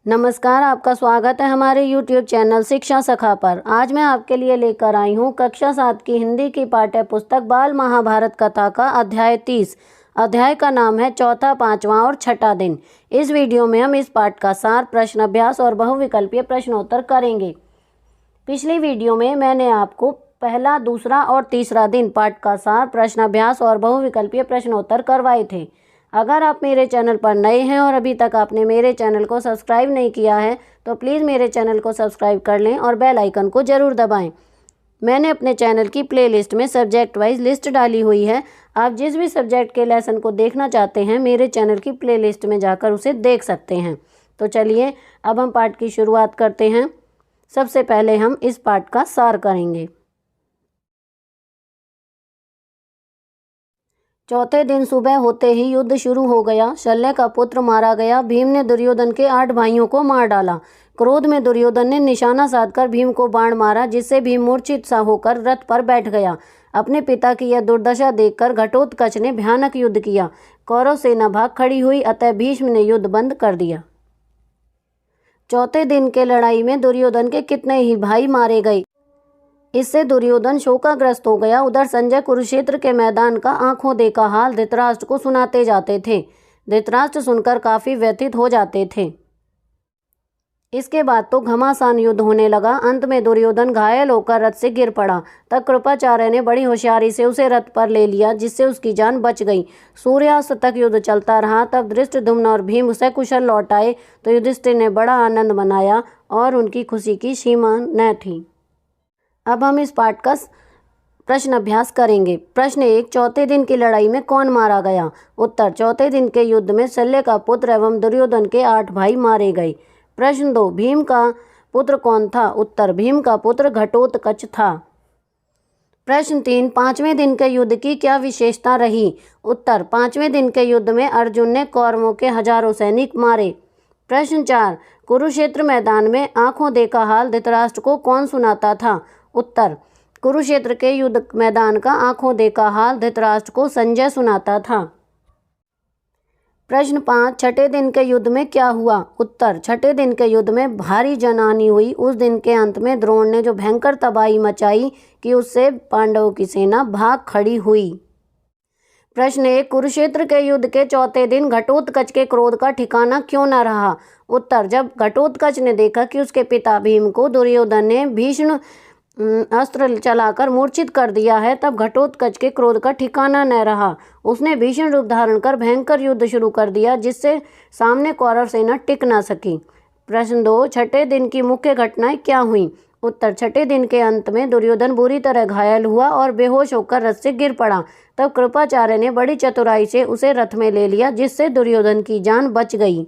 नमस्कार, आपका स्वागत है हमारे YouTube चैनल शिक्षा सखा पर। आज मैं आपके लिए लेकर आई हूँ कक्षा 7 की हिंदी की पाठ्य पुस्तक बाल महाभारत कथा का अध्याय 30। अध्याय का नाम है चौथा, पांचवा और छठा दिन। इस वीडियो में हम इस पाठ का सार, प्रश्न अभ्यास और बहुविकल्पीय प्रश्नोत्तर करेंगे। पिछली वीडियो में मैंने आपको पहला, दूसरा और तीसरा दिन पाठ का सार, प्रश्न अभ्यास और बहुविकल्पीय प्रश्नोत्तर करवाए थे। अगर आप मेरे चैनल पर नए हैं और अभी तक आपने मेरे चैनल को सब्सक्राइब नहीं किया है तो प्लीज़ मेरे चैनल को सब्सक्राइब कर लें और बेल आइकन को ज़रूर दबाएं। मैंने अपने चैनल की प्लेलिस्ट में सब्जेक्ट वाइज लिस्ट डाली हुई है। आप जिस भी सब्जेक्ट के लेसन को देखना चाहते हैं मेरे चैनल की प्लेलिस्ट में जाकर उसे देख सकते हैं। तो चलिए अब हम पाठ की शुरुआत करते हैं। सबसे पहले हम इस पाठ का सार करेंगे। चौथे दिन सुबह होते ही युद्ध शुरू हो गया। शल्य का पुत्र मारा गया। भीम ने दुर्योधन के 8 भाइयों को मार डाला। क्रोध में दुर्योधन ने निशाना साधकर भीम को बाण मारा, जिससे भीम मूर्छित सा होकर रथ पर बैठ गया। अपने पिता की यह दुर्दशा देखकर घटोत्कच ने भयानक युद्ध किया। कौरव सेना भाग खड़ी हुई, अतः भीष्म ने युद्ध बंद कर दिया। चौथे दिन के लड़ाई में दुर्योधन के कितने ही भाई मारे गए। इससे दुर्योधन शोकाग्रस्त हो गया। उधर संजय कुरुक्षेत्र के मैदान का आंखों देखा हाल धृतराष्ट्र को सुनाते जाते थे। धृतराष्ट्र सुनकर काफी व्यथित हो जाते थे। इसके बाद तो घमासान युद्ध होने लगा। अंत में दुर्योधन घायल होकर रथ से गिर पड़ा। तब कृपाचार्य ने बड़ी होशियारी से उसे रथ पर ले लिया, जिससे उसकी जान बच गई। सूर्यास्त तक युद्ध चलता रहा। तब धृष्टद्युम्न और भीम उसे कुशल लौट आए तो युधिष्ठिर ने बड़ा आनंद मनाया और उनकी खुशी की सीमा न थी। अब हम इस पाठ का प्रश्न अभ्यास करेंगे। प्रश्न 1, चौथे दिन की लड़ाई में कौन मारा गया? उत्तर, चौथे दिन के युद्ध में शल्य का पुत्र एवं दुर्योधन के 8 भाई मारे गए। प्रश्न 2, भीम का पुत्र कौन था? उत्तर, भीम का पुत्र घटोत्कच था। प्रश्न 3, पांचवें दिन के युद्ध की क्या विशेषता रही? उत्तर, पांचवें दिन के युद्ध में अर्जुन ने कौरवों के हजारों सैनिक मारे। प्रश्न 4, कुरुक्षेत्र मैदान में आंखों देखा हाल धृतराष्ट्र को कौन सुनाता था? उत्तर, कुरुक्षेत्र के युद्ध मैदान का आंखों देखा हाल धृतराष्ट्र को संजय सुनाता था। प्रश्न 5, छठे दिन के युद्ध में क्या हुआ? उत्तर, छठे दिन के युद्ध में भारी जनहानि हुई। उस दिन के अंत में द्रोण ने जो भयंकर तबाही मचाई कि उससे पांडवों की सेना भाग खड़ी हुई। प्रश्न 1, कुरुक्षेत्र के युद्ध के चौथे दिन घटोत्कच के क्रोध का ठिकाना क्यों न रहा? उत्तर, जब घटोत्कच ने देखा कि उसके पिता भीम को दुर्योधन ने भीषण अस्त्र चलाकर मूर्छित कर दिया है, तब घटोत्कच के क्रोध का ठिकाना न रहा। उसने भीषण रूप धारण कर भयंकर युद्ध शुरू कर दिया, जिससे सामने कौरव सेना टिक न सकी। प्रश्न 2, छठे दिन की मुख्य घटनाएं क्या हुई? उत्तर, छठे दिन के अंत में दुर्योधन बुरी तरह घायल हुआ और बेहोश होकर रथ से गिर पड़ा। तब कृपाचार्य ने बड़ी चतुराई से उसे रथ में ले लिया, जिससे दुर्योधन की जान बच गई।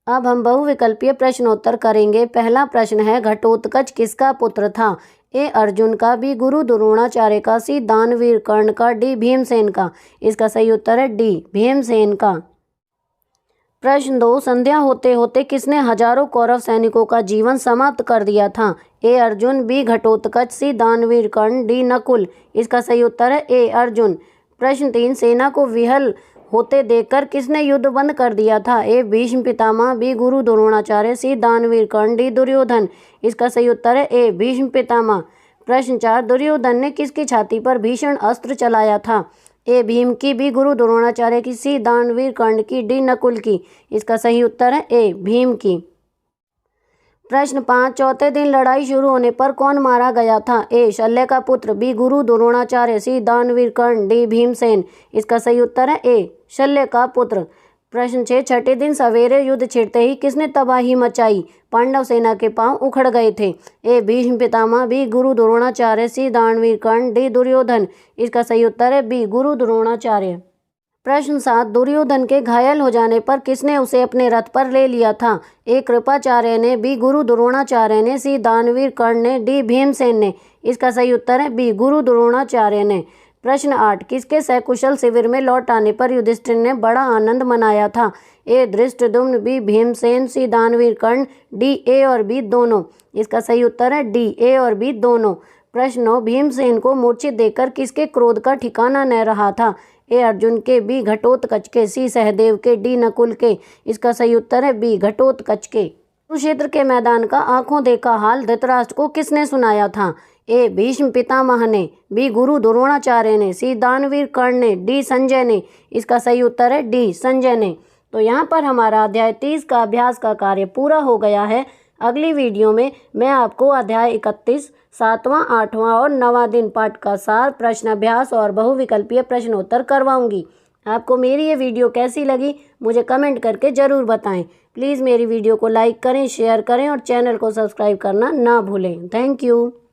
अब हम बहुविकल्पीय प्रश्नोत्तर करेंगे। पहला प्रश्न है, घटोत्कच किसका पुत्र था? ए अर्जुन का, बी गुरु द्रोणाचार्य का, सी दानवीर कर्ण का, डी भीमसेन का। इसका सही उत्तर है डी, भीमसेन का। प्रश्न 2, संध्या होते होते किसने हजारों कौरव सैनिकों का जीवन समाप्त कर दिया था? ए अर्जुन, बी घटोत्कच, सी दानवीर कर्ण, डी नकुल। इसका सही उत्तर है ए अर्जुन। प्रश्न 3, सेना को विहल होते देखकर किसने युद्ध बंद कर दिया था? ए भीष्म पितामह, बी गुरु द्रोणाचार्य, सी दानवीर कर्ण, डी दुर्योधन। इसका सही उत्तर है ए भीष्म पितामह। प्रश्न 4, दुर्योधन ने किसकी छाती पर भीषण अस्त्र चलाया था? ए भीम की, बी गुरु द्रोणाचार्य की, सी दानवीर कर्ण की, डी नकुल की। इसका सही उत्तर है ए भीम की। प्रश्न 5, चौथे दिन लड़ाई शुरू होने पर कौन मारा गया था? ए शल्य का पुत्र, बी गुरु द्रोणाचार्य, सी दानवीर कर्ण, डी भीमसेन। इसका सही उत्तर है ए शल्य का पुत्र। प्रश्न 6, छठे दिन सवेरे युद्ध छिड़ते ही किसने तबाही मचाई? पांडव सेना के पांव उखड़ गए थे। ए भीष्म पितामह, बी गुरु द्रोणाचार्य, सी दानवीर कर्ण, डी दुर्योधन। इसका सही उत्तर है बी गुरु द्रोणाचार्य। प्रश्न 7, दुर्योधन के घायल हो जाने पर किसने उसे अपने रथ पर ले लिया था? ए कृपाचार्य ने, बी गुरु द्रोणाचार्य ने, सी दानवीर कर्ण ने, डी भीमसेन ने। इसका सही उत्तर है बी गुरु द्रोणाचार्य ने। प्रश्न 8, किसके सकुशल शिविर में लौट आने पर युधिष्ठिर ने बड़ा आनंद मनाया था? ए धृष्टद्युम्न, बी भीमसेन, सी दानवीर कर्ण, डी ए और बी दोनों। इसका सही उत्तर है डी ए और बी दोनों। प्रश्न 9, भीमसेन को मूर्छित देखकर किसके क्रोध का ठिकाना न रहा था? ए अर्जुन के, बी घटोत्कच के, सी सहदेव के, डी नकुल के। इसका सही उत्तर है बी घटोत्कच के। कुरुक्षेत्र के मैदान का आंखों देखा हाल धृतराष्ट्र को किसने सुनाया था? ए भीष्म पितामह ने, बी गुरु द्रोणाचार्य ने, सी दानवीर कर्ण ने, डी संजय ने। इसका सही उत्तर है डी संजय ने। तो यहाँ पर हमारा अध्याय 30 का अभ्यास का कार्य पूरा हो गया है। अगली वीडियो में मैं आपको अध्याय 31 7वां 8वां और 9वां दिन पाठ का सार, प्रश्न अभ्यास और बहुविकल्पीय प्रश्नोत्तर करवाऊंगी। आपको मेरी ये वीडियो कैसी लगी मुझे कमेंट करके ज़रूर बताएं। प्लीज़ मेरी वीडियो को लाइक करें, शेयर करें और चैनल को सब्सक्राइब करना ना भूलें। Thank you.